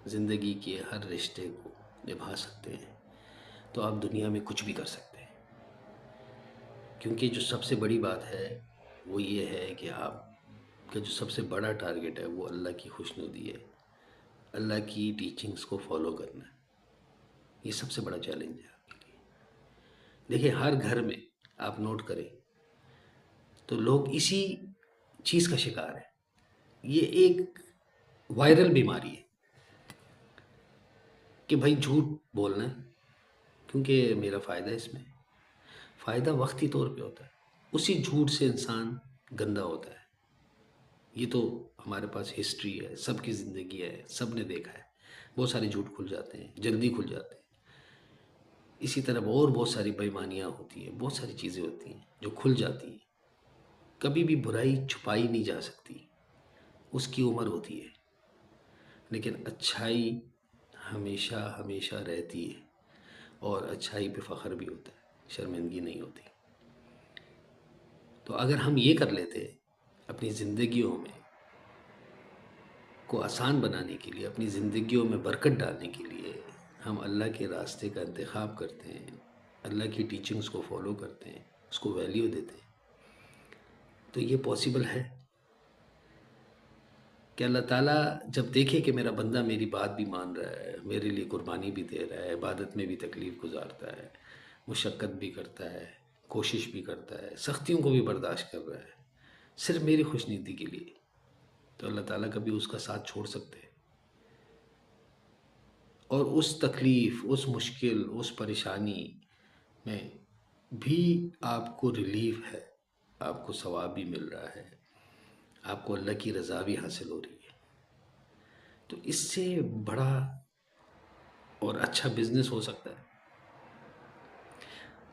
زندگی کے ہر رشتے کو نبھا سکتے ہیں تو آپ دنیا میں کچھ بھی کر سکتے ہیں، کیونکہ جو سب سے بڑی بات ہے وہ یہ ہے کہ آپ کا جو سب سے بڑا ٹارگٹ ہے وہ اللہ کی خوشنودی ہے، اللہ کی ٹیچنگز کو فالو کرنا ہے۔ یہ سب سے بڑا چیلنج ہے آپ کے لیے۔ دیکھیں ہر گھر میں آپ نوٹ کریں تو لوگ اسی چیز کا شکار ہے۔ یہ ایک وائرل بیماری ہے کہ بھائی جھوٹ بولنا ہے کیونکہ میرا فائدہ ہے اس میں۔ فائدہ وقتی طور پہ ہوتا ہے، اسی جھوٹ سے انسان گندا ہوتا ہے۔ یہ تو ہمارے پاس ہسٹری ہے، سب کی زندگی ہے، سب نے دیکھا ہے۔ بہت سارے جھوٹ کھل جاتے ہیں، جلدی کھل جاتے ہیں۔ اسی طرح اور بہت ساری بےایمانیاں ہوتی ہیں، بہت ساری چیزیں ہوتی ہیں جو کھل جاتی ہیں۔ کبھی بھی برائی چھپائی نہیں جا سکتی، اس کی عمر ہوتی ہے، لیکن اچھائی ہمیشہ ہمیشہ رہتی ہے، اور اچھائی پہ فخر بھی ہوتا ہے، شرمندگی نہیں ہوتی۔ تو اگر ہم یہ کر لیتے اپنی زندگیوں میں کو آسان بنانے کے لیے، اپنی زندگیوں میں برکت ڈالنے کے لیے ہم اللہ کے راستے کا انتخاب کرتے ہیں، اللہ کی ٹیچنگز کو فالو کرتے ہیں، اس کو ویلیو دیتے ہیں، تو یہ پاسبل ہے کہ اللہ تعالیٰ جب دیکھے کہ میرا بندہ میری بات بھی مان رہا ہے، میرے لیے قربانی بھی دے رہا ہے، عبادت میں بھی تکلیف گزارتا ہے، مشقت بھی کرتا ہے، کوشش بھی کرتا ہے، سختیوں کو بھی برداشت کر رہا ہے، صرف میری خوشنودی کے لیے، تو اللہ تعالیٰ کبھی اس کا ساتھ چھوڑ سکتے ہیں؟ اور اس تکلیف، اس مشکل، اس پریشانی میں بھی آپ کو ریلیف ہے، آپ کو ثواب بھی مل رہا ہے، آپ کو اللہ کی رضا بھی حاصل ہو رہی ہے، تو اس سے بڑا اور اچھا بزنس ہو سکتا ہے؟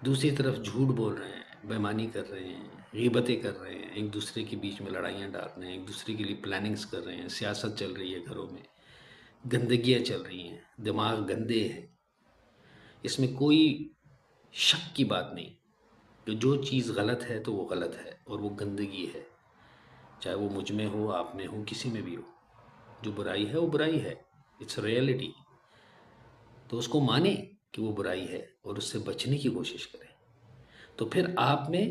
دوسری طرف جھوٹ بول رہے ہیں، بےایمانی کر رہے ہیں، غیبتیں کر رہے ہیں، ایک دوسرے کے بیچ میں لڑائیاں ڈال رہے ہیں، ایک دوسرے کے لیے پلاننگز کر رہے ہیں، سیاست چل رہی ہے گھروں میں، گندگیاں چل رہی ہیں، دماغ گندے ہیں، اس میں کوئی شک کی بات نہیں کہ جو چیز غلط ہے تو وہ غلط ہے اور وہ گندگی ہے، چاہے وہ مجھ میں ہو، آپ میں ہو، کسی میں بھی ہو۔ جو برائی ہے وہ برائی ہے، اٹس ریئلٹی، تو اس کو مانیں کہ وہ برائی ہے اور اس سے بچنے کی کوشش کریں، تو پھر آپ میں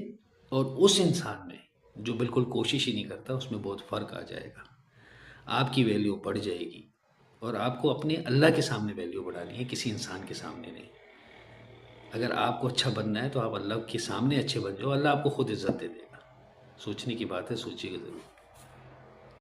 اور اس انسان میں جو بالکل کوشش ہی نہیں کرتا، اس میں بہت فرق آ جائے گا۔ آپ کی ویلیو بڑھ جائے گی، اور آپ کو اپنے اللہ کے سامنے ویلیو بڑھانی ہے، کسی انسان کے سامنے نہیں۔ اگر آپ کو اچھا بننا ہے تو آپ اللہ کے سامنے اچھے بن جاؤ، اللہ آپ کو خود عزت دے دے گا۔ سوچنے کی بات ہے، سوچیے گا ضرور۔